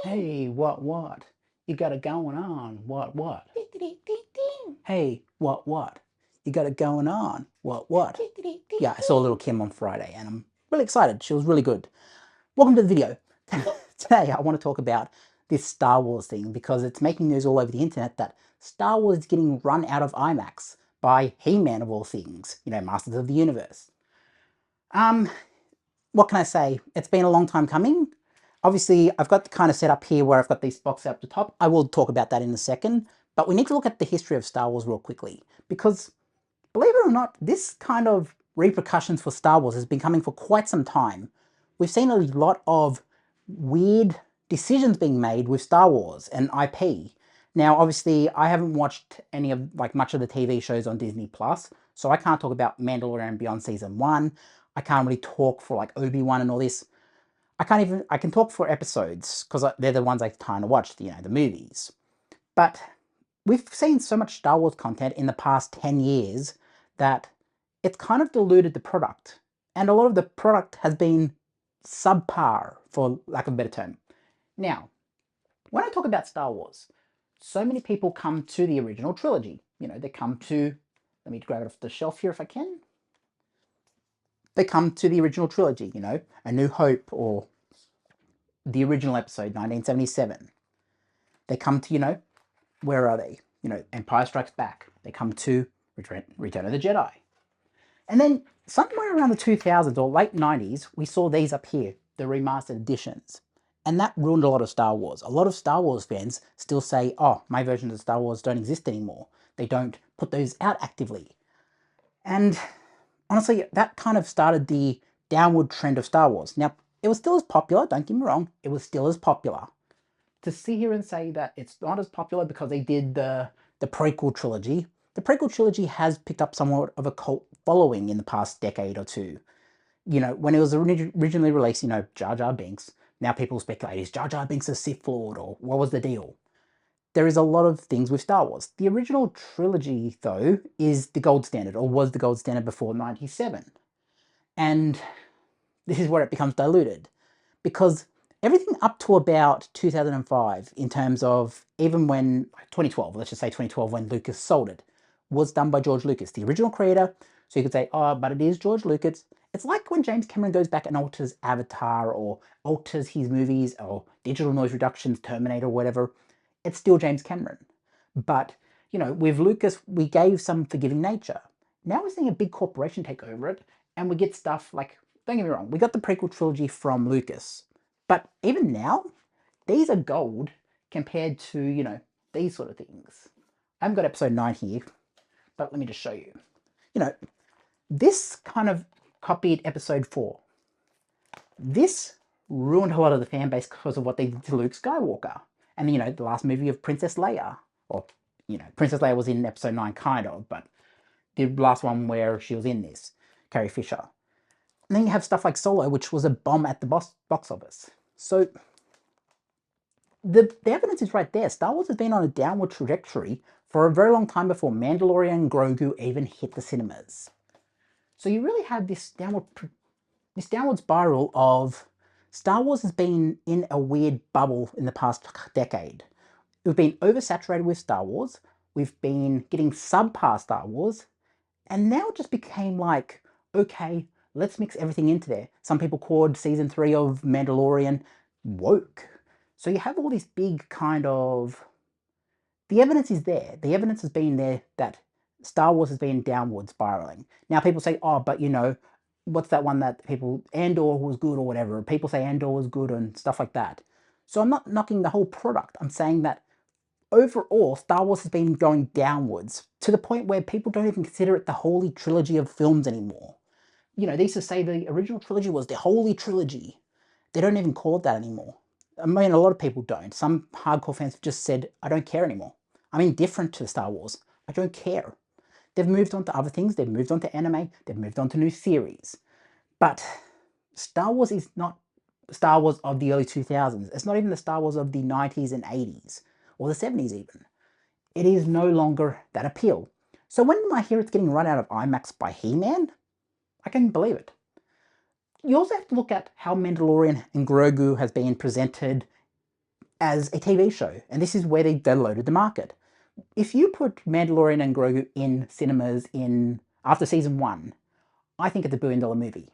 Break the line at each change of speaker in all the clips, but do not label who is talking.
Hey, what? You got it going on, what? Hey, what? You got it going on, what? Yeah, I saw Little Kim on Friday and I'm really excited. She was really good. Welcome to the video. Today I want to talk about this Star Wars thing because it's making news all over the internet that Star Wars is getting run out of IMAX by He-Man of all things, you know, Masters of the Universe. What can I say? It's been a long time coming. Obviously, I've got the kind of setup here where I've got these boxes up the top. I will talk about that in a second, but we need to look at the history of Star Wars real quickly, because believe it or not, this kind of repercussions for Star Wars has been coming for quite some time. We've seen a lot of weird decisions being made with Star Wars and IP. Now, obviously, I haven't watched any of, much of the TV shows on Disney Plus, so I can't talk about Mandalorian and Beyond Season 1. I can't really talk for Obi-Wan and all this. I can talk for episodes, because they're the ones I kind of watched, you know, the movies. But we've seen so much Star Wars content in the past 10 years that it's kind of diluted the product. And a lot of the product has been subpar, for lack of a better term. Now, when I talk about Star Wars, so many people come to the original trilogy. You know, they come to, let me grab it off the shelf here if I can. They come to the original trilogy, you know, A New Hope or the original episode, 1977. They come to, you know, where are they? You know, Empire Strikes Back. They come to Return of the Jedi. And then somewhere around the 2000s or late 90s, we saw these up here, the remastered editions. And that ruined a lot of Star Wars. A lot of Star Wars fans still say, oh, my versions of Star Wars don't exist anymore. They don't put those out actively. And honestly, that kind of started the downward trend of Star Wars. Now, it was still as popular, don't get me wrong, it was still as popular. To sit here and say that it's not as popular because they did the prequel trilogy, the prequel trilogy has picked up somewhat of a cult following in the past decade or two. You know, when it was originally released, you know, Jar Jar Binks, now people speculate, is Jar Jar Binks a Sith Lord, or what was the deal? There is a lot of things with Star Wars. The original trilogy, though, is the gold standard, or was the gold standard before 97. And this is where it becomes diluted. Because everything up to about 2005, in terms of even when 2012, let's just say 2012, when Lucas sold it, was done by George Lucas, the original creator. So you could say, oh, but it is George Lucas. It's like when James Cameron goes back and alters Avatar or alters his movies or digital noise reductions, Terminator, or whatever. It's still James Cameron. But, you know, with Lucas, we gave some forgiving nature. Now we're seeing a big corporation take over it, and we get stuff like, don't get me wrong, we got the prequel trilogy from Lucas. But even now, these are gold compared to, you know, these sort of things. I haven't got episode 9 here, but let me just show you. You know, this kind of copied episode 4. This ruined a lot of the fan base because of what they did to Luke Skywalker. And, you know, the last movie of Princess Leia. Or, you know, Princess Leia was in episode 9, kind of, but the last one where she was in this, Carrie Fisher. And then you have stuff like Solo, which was a bomb at the box office. So the evidence is right there. Star Wars has been on a downward trajectory for a very long time before Mandalorian and Grogu even hit the cinemas. So you really have this downward spiral of Star Wars has been in a weird bubble in the past decade. We've been oversaturated with Star Wars. We've been getting subpar Star Wars. And now it just became like, okay, let's mix everything into there. Some people called season 3 of Mandalorian woke. So you have all this big kind of... The evidence is there. The evidence has been there that Star Wars has been downward spiraling. Now people say, oh, but you know, what's that one that people... Andor was good or whatever. People say Andor was good and stuff like that. So I'm not knocking the whole product. I'm saying that overall, Star Wars has been going downwards to the point where people don't even consider it the holy trilogy of films anymore. You know, they used to say the original trilogy was the holy trilogy. They don't even call it that anymore. I mean, a lot of people don't. Some hardcore fans have just said, I don't care anymore. I'm indifferent to Star Wars. I don't care. They've moved on to other things. They've moved on to anime. They've moved on to new series. But Star Wars is not Star Wars of the early 2000s. It's not even the Star Wars of the 90s and 80s. Or the 70s even. It is no longer that appeal. So when I hear it's getting run out of IMAX by He-Man, I can believe it. You also have to look at how Mandalorian and Grogu has been presented as a TV show, and this is where they loaded the market. If you put Mandalorian and Grogu in cinemas in after season 1, I think it's a $1 billion movie.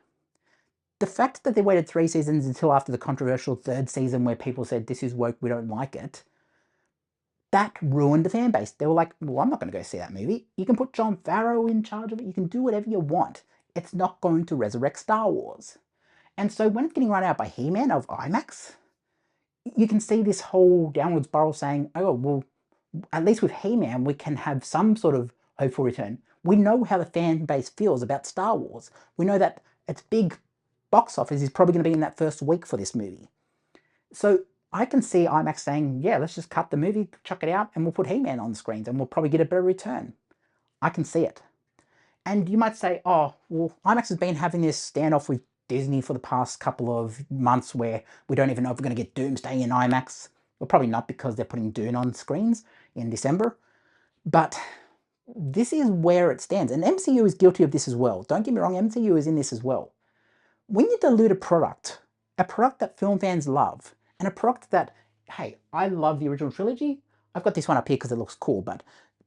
The fact that they waited 3 seasons until after the controversial 3rd season where people said this is woke, we don't like it, that ruined the fan base. They were like, well, I'm not going to go see that movie. You can put Jon Favreau in charge of it. You can do whatever you want. It's not going to resurrect Star Wars. And so when it's getting run out by He-Man of IMAX, you can see this whole downward spiral saying, oh, well, at least with He-Man, we can have some sort of hopeful return. We know how the fan base feels about Star Wars. We know that its big box office is probably going to be in that first week for this movie. So I can see IMAX saying, yeah, let's just cut the movie, chuck it out, and we'll put He-Man on the screens, and we'll probably get a better return. I can see it. And you might say, oh, well, IMAX has been having this standoff with Disney for the past couple of months where we don't even know if we're going to get Doomsday in IMAX. Well, probably not, because they're putting Dune on screens in December. But this is where it stands. And MCU is guilty of this as well. Don't get me wrong, MCU is in this as well. When you dilute a product that film fans love, and a product that, hey, I love the original trilogy, I've got this one up here because it looks cool, but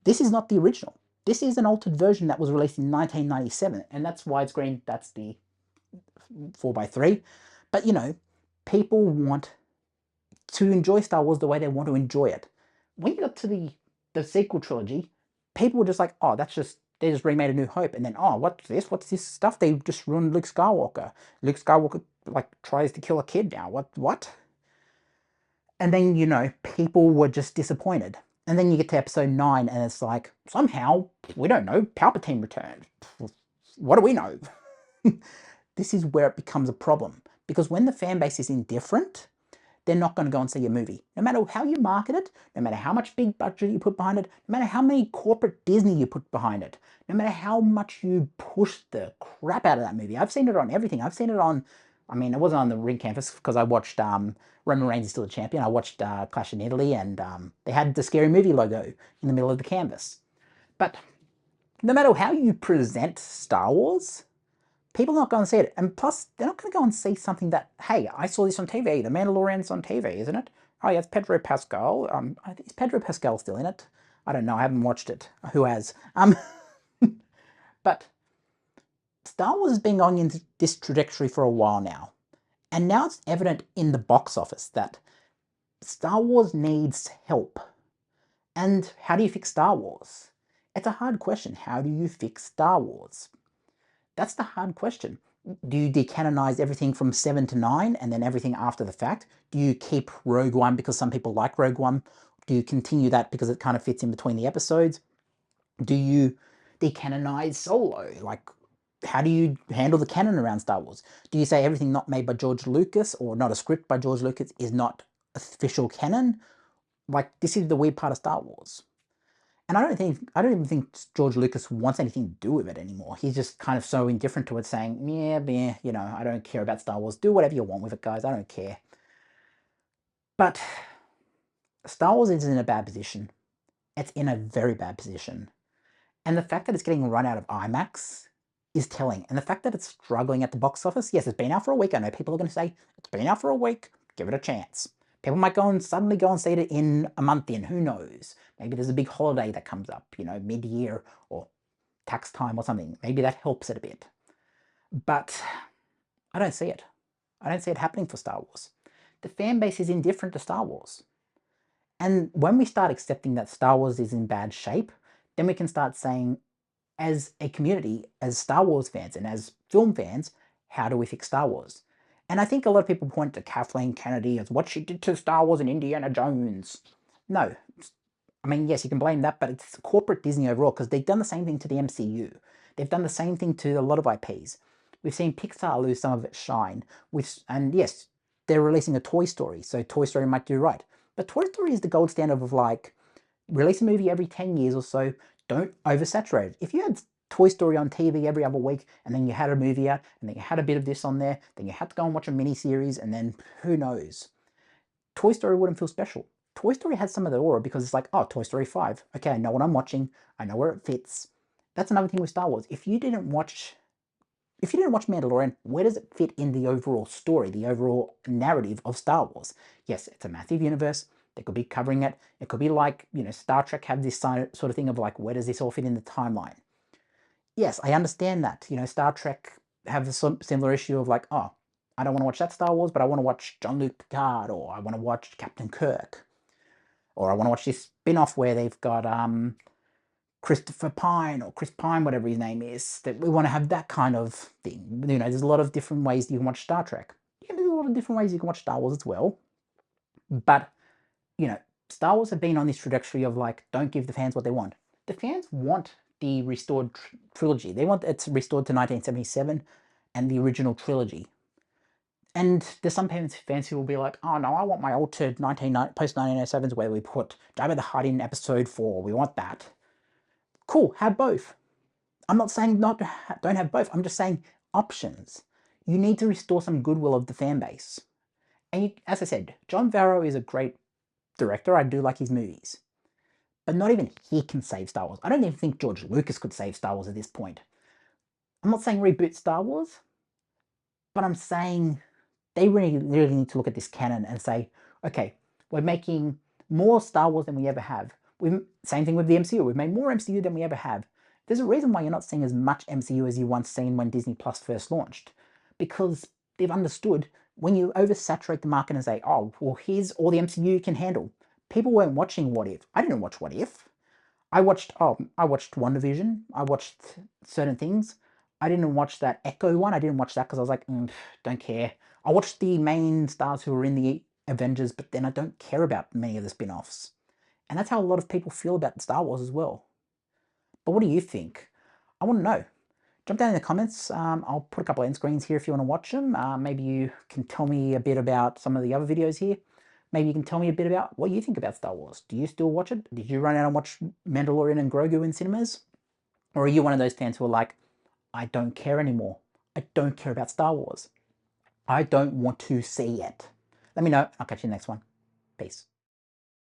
this is not the original. This is an altered version that was released in 1997, and that's widescreen, that's the 4:3. But, you know, people want to enjoy Star Wars the way they want to enjoy it. When you got to the sequel trilogy, people were just like, oh, they just remade A New Hope, and then, oh, what's this? What's this stuff? They just ruined Luke Skywalker. Luke Skywalker, like, tries to kill a kid now. What? And then, you know, people were just disappointed. And then you get to episode 9, and it's like, somehow, we don't know, Palpatine returned. What do we know? This is where it becomes a problem. Because when the fan base is indifferent, they're not going to go and see your movie. No matter how you market it, no matter how much big budget you put behind it, no matter how many corporate Disney you put behind it, no matter how much you push the crap out of that movie. I've seen it on everything. I've seen it on, I mean, it wasn't on the ring canvas because I watched Roman Reigns is Still a Champion. I watched Clash in Italy, and they had the Scary Movie logo in the middle of the canvas. But no matter how you present Star Wars, people are not going to see it. And plus, they're not going to go and see something that, hey, I saw this on TV. The Mandalorian's on TV, isn't it? Oh, yeah, it's Pedro Pascal. Is Pedro Pascal still in it? I don't know. I haven't watched it. Who has? But Star Wars has been going in this trajectory for a while now. And now it's evident in the box office that Star Wars needs help. And how do you fix Star Wars? It's a hard question. How do you fix Star Wars? That's the hard question. Do you decanonize everything from 7 to 9 and then everything after the fact? Do you keep Rogue One because some people like Rogue One? Do you continue that because it kind of fits in between the episodes? Do you decanonize Solo? Like, how do you handle the canon around Star Wars? Do you say everything not made by George Lucas or not a script by George Lucas is not official canon? Like, this is the weird part of Star Wars. And I don't even think George Lucas wants anything to do with it anymore. He's just kind of so indifferent to it, saying, yeah, you know, I don't care about Star Wars. Do whatever you want with it, guys. I don't care. But Star Wars is in a bad position. It's in a very bad position. And the fact that it's getting run out of IMAX is telling. And the fact that it's struggling at the box office, yes, it's been out for a week. I know people are going to say, it's been out for a week. Give it a chance. People might suddenly go and see it in a month in, who knows? Maybe there's a big holiday that comes up, you know, mid-year or tax time or something. Maybe that helps it a bit. But I don't see it. I don't see it happening for Star Wars. The fan base is indifferent to Star Wars. And when we start accepting that Star Wars is in bad shape, then we can start saying, as a community, as Star Wars fans and as film fans, how do we fix Star Wars? And I think a lot of people point to Kathleen Kennedy as what she did to Star Wars and Indiana Jones. No. I mean, yes, you can blame that, but it's corporate Disney overall, because they've done the same thing to the MCU. They've done the same thing to a lot of IPs. We've seen Pixar lose some of its shine. And yes, they're releasing a Toy Story, so Toy Story might do right. But Toy Story is the gold standard of, like, release a movie every 10 years or so, don't oversaturate it. If you had Toy Story on TV every other week, and then you had a movie out, and then you had a bit of this on there, then you had to go and watch a mini-series, and then who knows? Toy Story wouldn't feel special. Toy Story has some of the aura because it's like, oh, Toy Story 5. Okay, I know what I'm watching. I know where it fits. That's another thing with Star Wars. If you didn't watch if you didn't watch Mandalorian, where does it fit in the overall story, the overall narrative of Star Wars? Yes, it's a massive universe. They could be covering it. It could be like, Star Trek have this sort of thing of like, where does this all fit in the timeline? Yes, I understand that. Star Trek have a similar issue of like, oh, I don't want to watch that Star Wars, but I want to watch Jean-Luc Picard, or I want to watch Captain Kirk, or I want to watch this spin-off where they've got Christopher Pine or Chris Pine, whatever his name is, that we want to have that kind of thing. There's a lot of different ways you can watch Star Trek. Yeah, there's a lot of different ways you can watch Star Wars as well. But, Star Wars have been on this trajectory of like, don't give the fans what they want. The fans want the restored trilogy. They want it restored to 1977 and the original trilogy. And there's some fans who will be like, oh no, I want my altered post-1907s where we put Jabba the Hutt in episode 4. We want that. Cool, have both. I'm not saying don't have both. I'm just saying options. You need to restore some goodwill of the fan base. And as I said, Jon Favreau is a great director. I do like his movies. But not even he can save Star Wars. I don't even think George Lucas could save Star Wars at this point. I'm not saying reboot Star Wars, but I'm saying they really need to look at this canon and say, okay, we're making more Star Wars than we ever have. Same thing with the MCU. We've made more MCU than we ever have. There's a reason why you're not seeing as much MCU as you once seen when Disney Plus first launched. Because they've understood when you oversaturate the market and say, oh, well, here's all the MCU can handle. People weren't watching What If. I didn't watch What If. I watched WandaVision. I watched certain things. I didn't watch that Echo one. I didn't watch that because I was like, don't care. I watched the main stars who were in the Avengers, but then I don't care about many of the spin-offs. And that's how a lot of people feel about Star Wars as well. But what do you think? I want to know. Jump down in the comments. I'll put a couple of end screens here if you want to watch them. Maybe you can tell me a bit about some of the other videos here. Maybe you can tell me a bit about what you think about Star Wars. Do you still watch it? Did you run out and watch Mandalorian and Grogu in cinemas? Or are you one of those fans who are like, I don't care anymore. I don't care about Star Wars. I don't want to see it. Let me know. I'll catch you in the next one. Peace.